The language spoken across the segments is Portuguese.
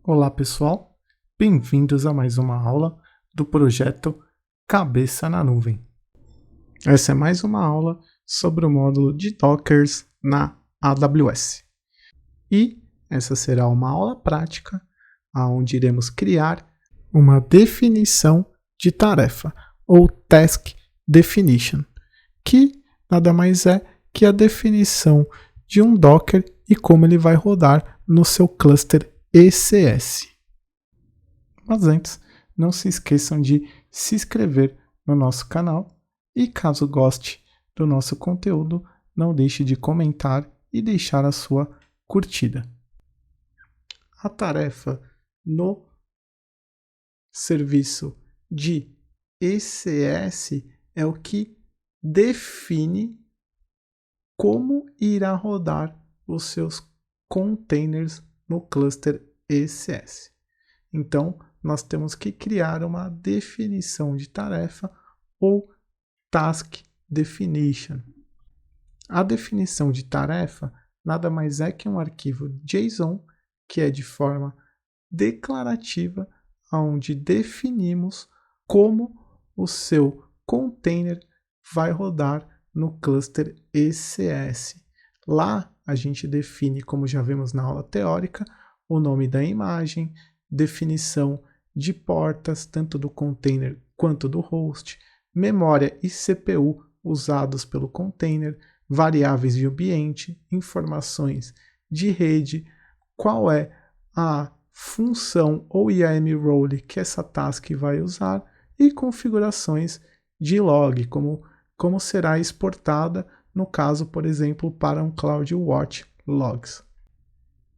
Olá pessoal, bem-vindos a mais uma aula do projeto Cabeça na Nuvem. Essa é mais uma aula sobre o módulo de Dockers na AWS. E essa será uma aula prática, onde iremos criar uma definição de tarefa, ou Task Definition, que nada mais é que a definição de um Docker e como ele vai rodar no seu cluster ECS. Mas antes, não se esqueçam de se inscrever no nosso canal e caso goste do nosso conteúdo, não deixe de comentar e deixar a sua curtida. A tarefa no serviço de ECS é o que define como irá rodar os seus containers no cluster ECS. Então, nós temos que criar uma definição de tarefa ou Task Definition. A definição de tarefa nada mais é que um arquivo JSON que é de forma declarativa, onde definimos como o seu container vai rodar no cluster ECS. Lá a gente define, como já vimos na aula teórica, o nome da imagem, definição de portas, tanto do container quanto do host, memória e CPU usados pelo container, variáveis de ambiente, informações de rede, qual é a função ou IAM role que essa task vai usar e configurações de log, como será exportada no caso, por exemplo, para um CloudWatch Logs.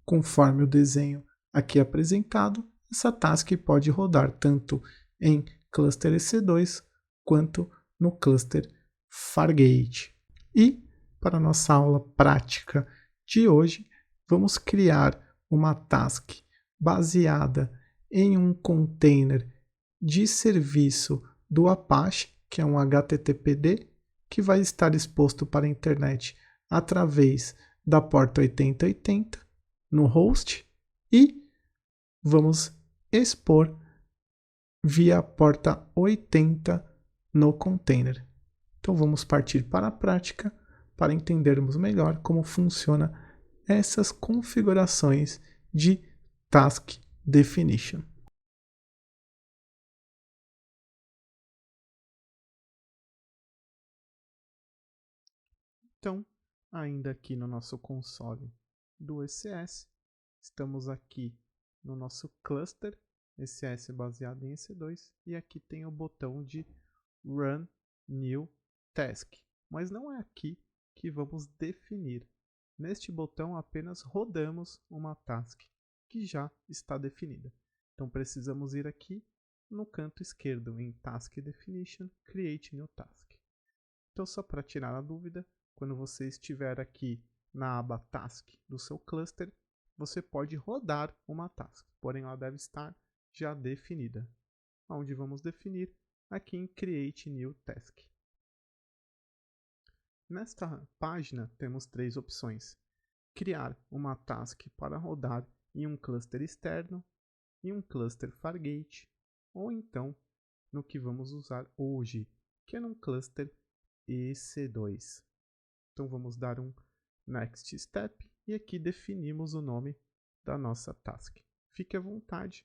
Conforme o desenho aqui apresentado, essa task pode rodar tanto em cluster EC2 quanto no cluster Fargate. E para a nossa aula prática de hoje, vamos criar uma task baseada em um container de serviço do Apache, que é um HTTPD, que vai estar exposto para a internet através da porta 8080 no host e vamos expor via porta 80 no container. Então vamos partir para a prática para entendermos melhor como funciona essas configurações de Task Definition. Então, ainda aqui no nosso console do ECS, estamos aqui no nosso cluster ECS baseado em EC2 e aqui tem o botão de Run New Task, mas não é aqui que vamos definir. Neste botão apenas rodamos uma task que já está definida. Então precisamos ir aqui no canto esquerdo em Task Definition, Create New Task. Então só para tirar a dúvida, quando você estiver aqui na aba Task do seu cluster, você pode rodar uma task, porém ela deve estar já definida. Onde vamos definir? Aqui em Create New Task. Nesta página temos três opções: criar uma task para rodar em um cluster externo, em um cluster Fargate, ou então no que vamos usar hoje, que é num cluster EC2. Então vamos dar um Next Step e aqui definimos o nome da nossa task. Fique à vontade,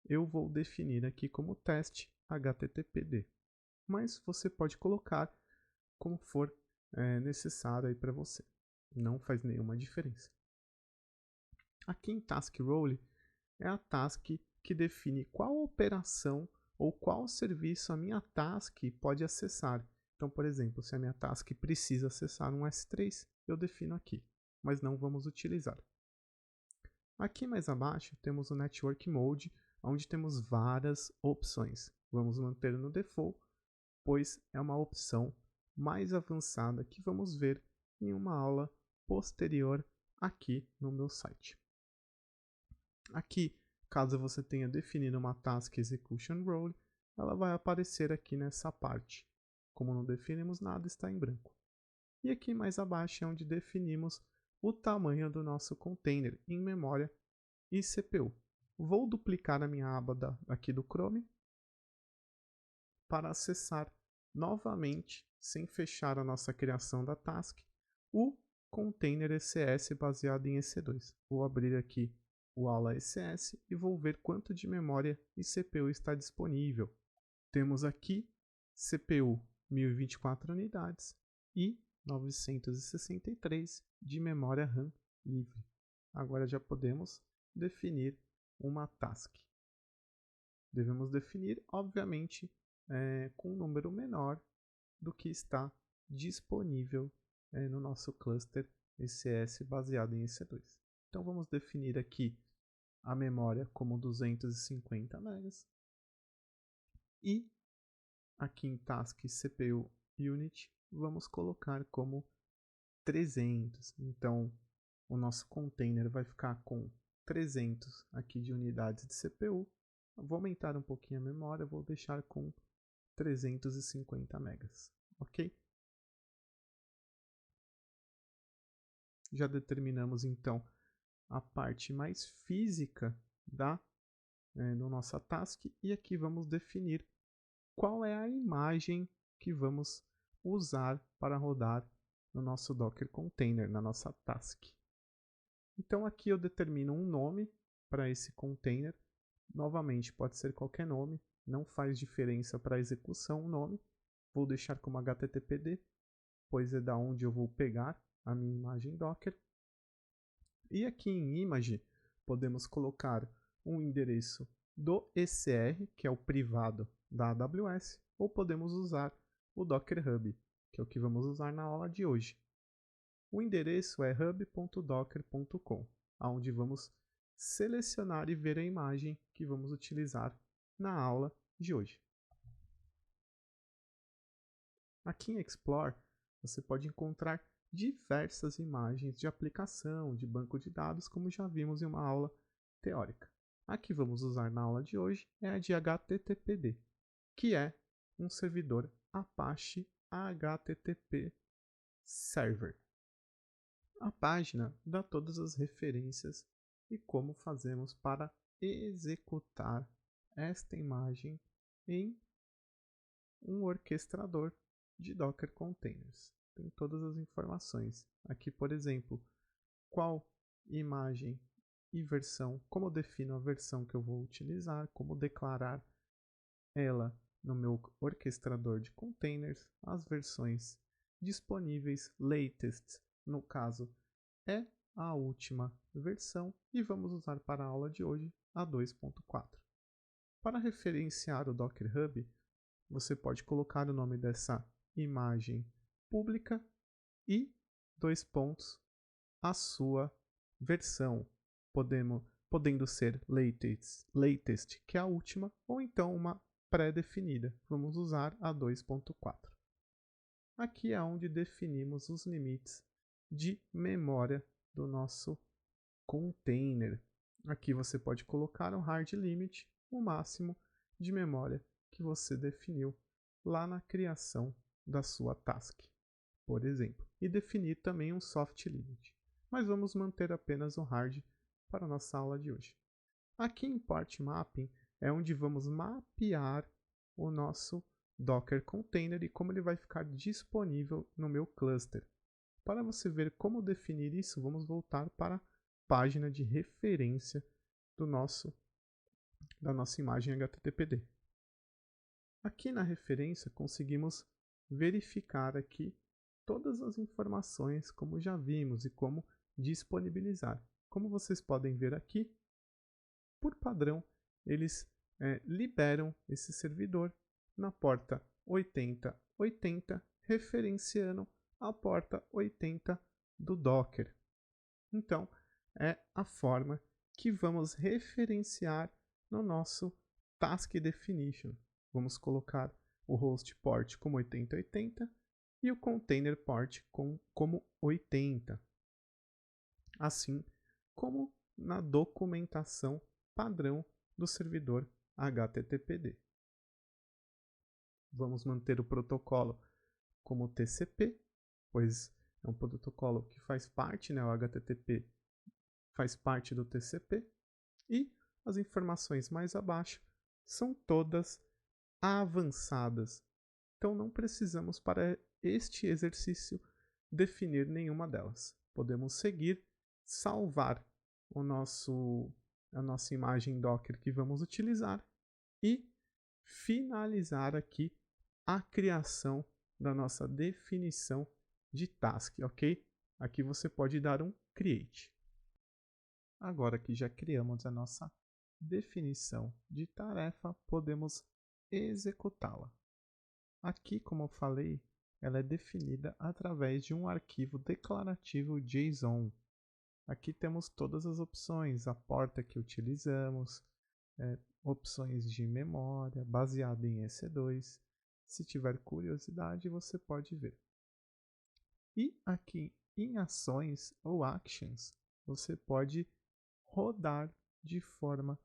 eu vou definir aqui como teste HTTPD, mas você pode colocar como for necessário aí para você, não faz nenhuma diferença. Aqui em Task Role é a task que define qual operação ou qual serviço a minha task pode acessar. Então, por exemplo, se a minha task precisa acessar um S3, eu defino aqui, mas não vamos utilizar. Aqui mais abaixo temos o Network Mode, onde temos várias opções. Vamos manter no Default, pois é uma opção mais avançada que vamos ver em uma aula posterior aqui no meu site. Aqui, caso você tenha definido uma Task Execution Role, ela vai aparecer aqui nessa parte. Como não definimos nada, está em branco. E aqui mais abaixo é onde definimos o tamanho do nosso container em memória e CPU. vou duplicar a minha aba aqui do Chrome para acessar novamente, sem fechar a nossa criação da task, o container ECS baseado em EC2. Vou abrir aqui o aula ECS e vou ver quanto de memória e CPU está disponível. Temos aqui CPU 1024 unidades e 963 de memória RAM livre. Agora já podemos definir uma task. Devemos definir, obviamente, com um número menor do que está disponível no nosso cluster ECS baseado em EC2. Então vamos definir aqui a memória como 250 MB e aqui em task CPU unit vamos colocar como 300. Então o nosso container vai ficar com 300 aqui de unidades de CPU. Vou aumentar um pouquinho a memória, vou deixar com 350 megas, ok? Já determinamos então a parte mais física da nossa task e aqui vamos definir qual é a imagem que vamos usar para rodar no nosso Docker Container, na nossa task. Então aqui eu determino um nome para esse container. Novamente, pode ser qualquer nome, não faz diferença para a execução o nome. Vou deixar como HTTPD, pois é da onde eu vou pegar a minha imagem Docker. E aqui em Image, podemos colocar um endereço do ECR, que é o privado da AWS, ou podemos usar o Docker Hub, que é o que vamos usar na aula de hoje. O endereço é hub.docker.com, onde vamos selecionar e ver a imagem que vamos utilizar na aula de hoje. Aqui em Explore, você pode encontrar diversas imagens de aplicação, de banco de dados, como já vimos em uma aula teórica. A que vamos usar na aula de hoje é a de HTTPD, que é um servidor Apache HTTP Server. A página dá todas as referências e como fazemos para executar esta imagem em um orquestrador de Docker Containers. Tem todas as informações. Aqui, por exemplo, qual imagem e versão, como eu defino a versão que eu vou utilizar, como declarar ela no meu orquestrador de containers, as versões disponíveis, latest, no caso, é a última versão e vamos usar para a aula de hoje a 2.4. Para referenciar o Docker Hub, você pode colocar o nome dessa imagem pública e a sua versão, podendo ser latest, que é a última, ou então uma pré-definida. Vamos usar a 2.4. Aqui é onde definimos os limites de memória do nosso container. Aqui você pode colocar um hard limit, o máximo de memória que você definiu lá na criação da sua task, por exemplo, e definir também um soft limit. Mas vamos manter apenas o hard para a nossa aula de hoje. Aqui em Port Mapping é onde vamos mapear o nosso Docker Container e como ele vai ficar disponível no meu cluster. Para você ver como definir isso, vamos voltar para a página de referência da nossa imagem HTTPD. Aqui na referência conseguimos verificar aqui todas as informações como já vimos e como disponibilizar. Como vocês podem ver aqui, por padrão, eles liberam esse servidor na porta 8080, referenciando a porta 80 do Docker. Então, é a forma que vamos referenciar no nosso Task Definition. Vamos colocar o host port como 8080 e o container port como 80. Assim como na documentação padrão do servidor HTTPD. Vamos manter o protocolo como TCP, pois é um protocolo que faz parte, o HTTP faz parte do TCP, e As informações mais abaixo são todas avançadas. Então não precisamos para este exercício definir nenhuma delas. Podemos seguir, salvar a nossa imagem Docker que vamos utilizar e finalizar aqui a criação da nossa definição de task, ok? Aqui você pode dar um create. Agora que já criamos a nossa definição de tarefa, podemos executá-la. Aqui, como eu falei, ela é definida através de um arquivo declarativo JSON. Aqui temos todas as opções, a porta que utilizamos, opções de memória, baseado em EC2. Se tiver curiosidade, você pode ver. E aqui em ações ou actions, você pode rodar de forma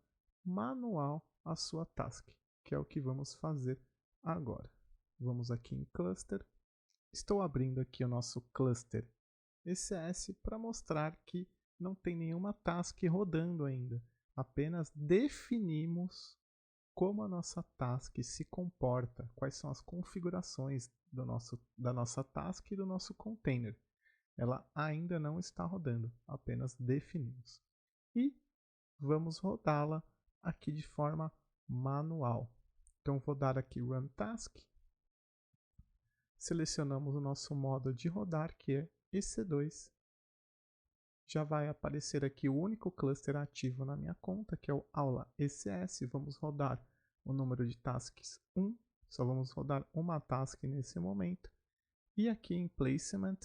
manual a sua task, que é o que vamos fazer agora. Vamos aqui em cluster. Estou abrindo aqui o nosso cluster ECS para mostrar que não tem nenhuma task rodando ainda. Apenas definimos como a nossa task se comporta, quais são as configurações da nossa task e do nosso container. Ela ainda não está rodando, apenas definimos. E vamos rodá-la aqui de forma manual. Então vou dar aqui Run Task. Selecionamos o nosso modo de rodar, que é EC2. Já vai aparecer aqui o único cluster ativo na minha conta, que é o aula ECS. Vamos rodar o número de tasks 1. Só vamos rodar uma task nesse momento. E aqui em Placement,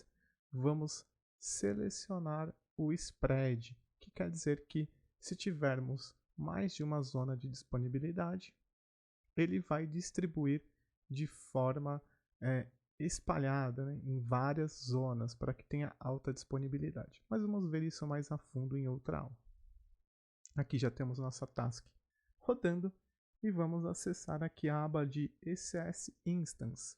vamos selecionar o Spread, que quer dizer que se tivermos mais de uma zona de disponibilidade, ele vai distribuir de forma espalhada, né, em várias zonas para que tenha alta disponibilidade. Mas vamos ver isso mais a fundo em outra aula. Aqui já temos nossa task rodando e vamos acessar aqui a aba de ECS Instance.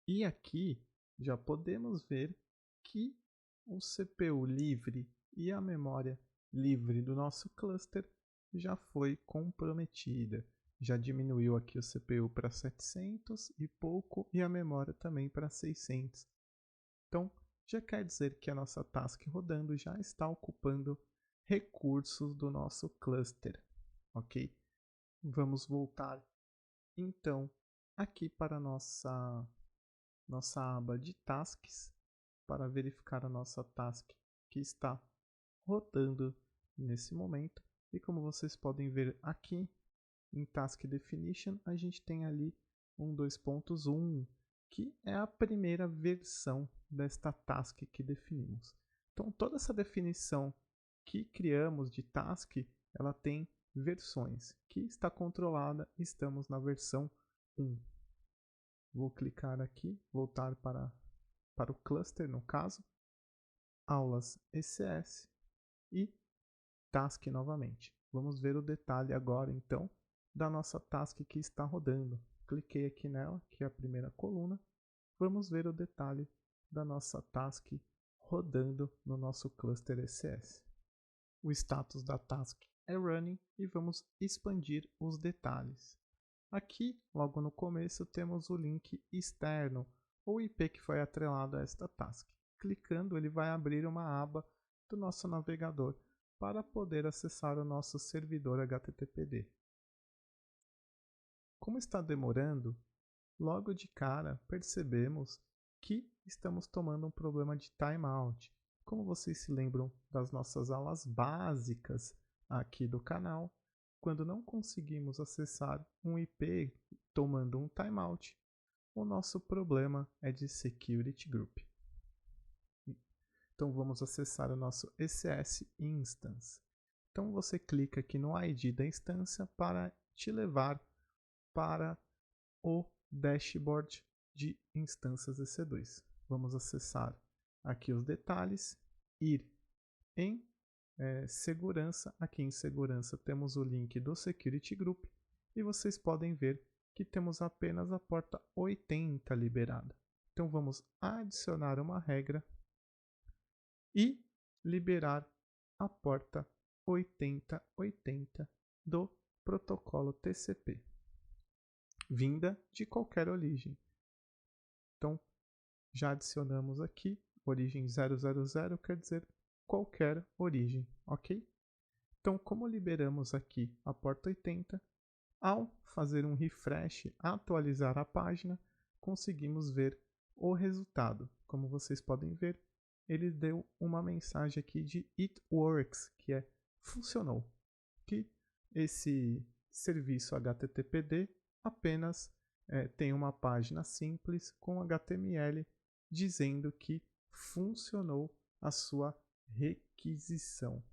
E aqui já podemos ver que o CPU livre e a memória livre do nosso cluster já foi comprometida. Já diminuiu aqui o CPU para 700 e pouco e a memória também para 600. Então, já quer dizer que a nossa task rodando já está ocupando recursos do nosso cluster, ok? Vamos voltar então aqui para a nossa aba de tasks para verificar a nossa task que está rodando nesse momento. E como vocês podem ver aqui em Task Definition, a gente tem ali um 2.1, que é a primeira versão desta task que definimos. Então toda essa definição que criamos de task, ela tem versões, que está controlada, estamos na versão 1. Vou clicar aqui, voltar para o cluster no caso, aulas ECS e task novamente. Vamos ver o detalhe agora então da nossa task que está rodando. Cliquei aqui nela, que é a primeira coluna. Vamos ver o detalhe da nossa task rodando no nosso cluster ECS. O status da task é running e vamos expandir os detalhes. Aqui, logo no começo, temos o link externo, ou IP que foi atrelado a esta task. Clicando, ele vai abrir uma aba do nosso navegador para poder acessar o nosso servidor HTTPD. Como está demorando, logo de cara percebemos que estamos tomando um problema de timeout. Como vocês se lembram das nossas aulas básicas aqui do canal, quando não conseguimos acessar um IP tomando um timeout, o nosso problema é de Security Group. Então vamos acessar o nosso ECS Instance. Então você clica aqui no ID da instância para te levar para o dashboard de instâncias EC2. Vamos acessar aqui os detalhes, ir em segurança. Aqui em segurança temos o link do Security Group e vocês podem ver que temos apenas a porta 80 liberada. Então vamos adicionar uma regra e liberar a porta 8080 do protocolo TCP, vinda de qualquer origem. Então, já adicionamos aqui, origem 000 quer dizer qualquer origem, ok? Então, como liberamos aqui a porta 80, ao fazer um refresh, atualizar a página, conseguimos ver o resultado. Como vocês podem ver, ele deu uma mensagem aqui de It Works, que é funcionou. Que esse serviço HTTPD apenas tem uma página simples com HTML dizendo que funcionou a sua requisição,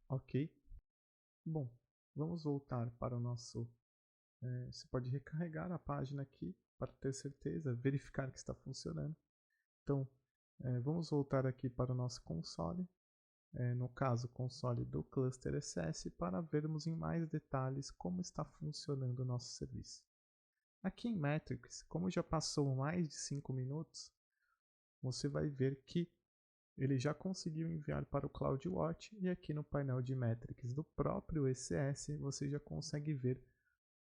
ok? Bom, vamos voltar para o nosso... você pode recarregar a página aqui para ter certeza, verificar que está funcionando. Então, vamos voltar aqui para o nosso console, no caso, o console do Cluster SS, para vermos em mais detalhes como está funcionando o nosso serviço. Aqui em Metrics, como já passou mais de 5 minutos, você vai ver que ele já conseguiu enviar para o CloudWatch, e aqui no painel de Metrics do próprio ECS você já consegue ver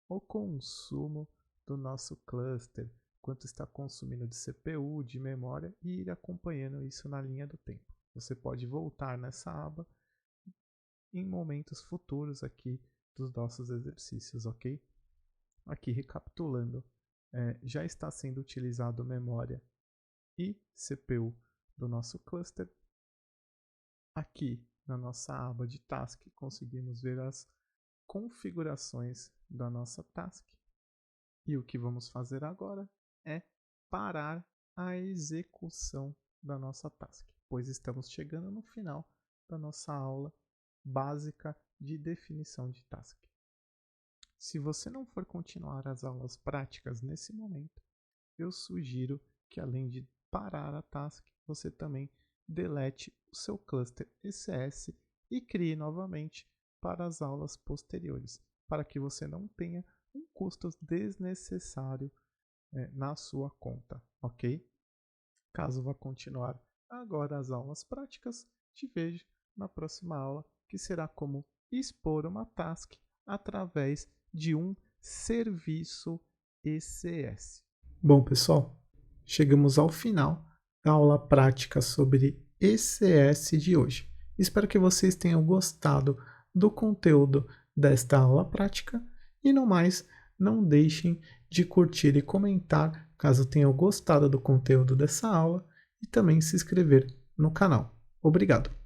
o consumo do nosso cluster, quanto está consumindo de CPU, de memória, e ir acompanhando isso na linha do tempo. Você pode voltar nessa aba em momentos futuros aqui dos nossos exercícios, ok? Aqui recapitulando, já está sendo utilizado memória e CPU do nosso cluster. Aqui na nossa aba de task conseguimos ver as configurações da nossa task. E o que vamos fazer agora é parar a execução da nossa task, pois estamos chegando no final da nossa aula básica de definição de task. Se você não for continuar as aulas práticas nesse momento, eu sugiro que, além de parar a task, você também delete o seu cluster ECS e crie novamente para as aulas posteriores, para que você não tenha um custo desnecessário na sua conta, ok? Caso vá continuar agora as aulas práticas, te vejo na próxima aula, que será como expor uma task através de um serviço ECS. Bom, pessoal, chegamos ao final da aula prática sobre ECS de hoje. Espero que vocês tenham gostado do conteúdo desta aula prática e, no mais, não deixem de curtir e comentar caso tenham gostado do conteúdo dessa aula e também se inscrever no canal. Obrigado!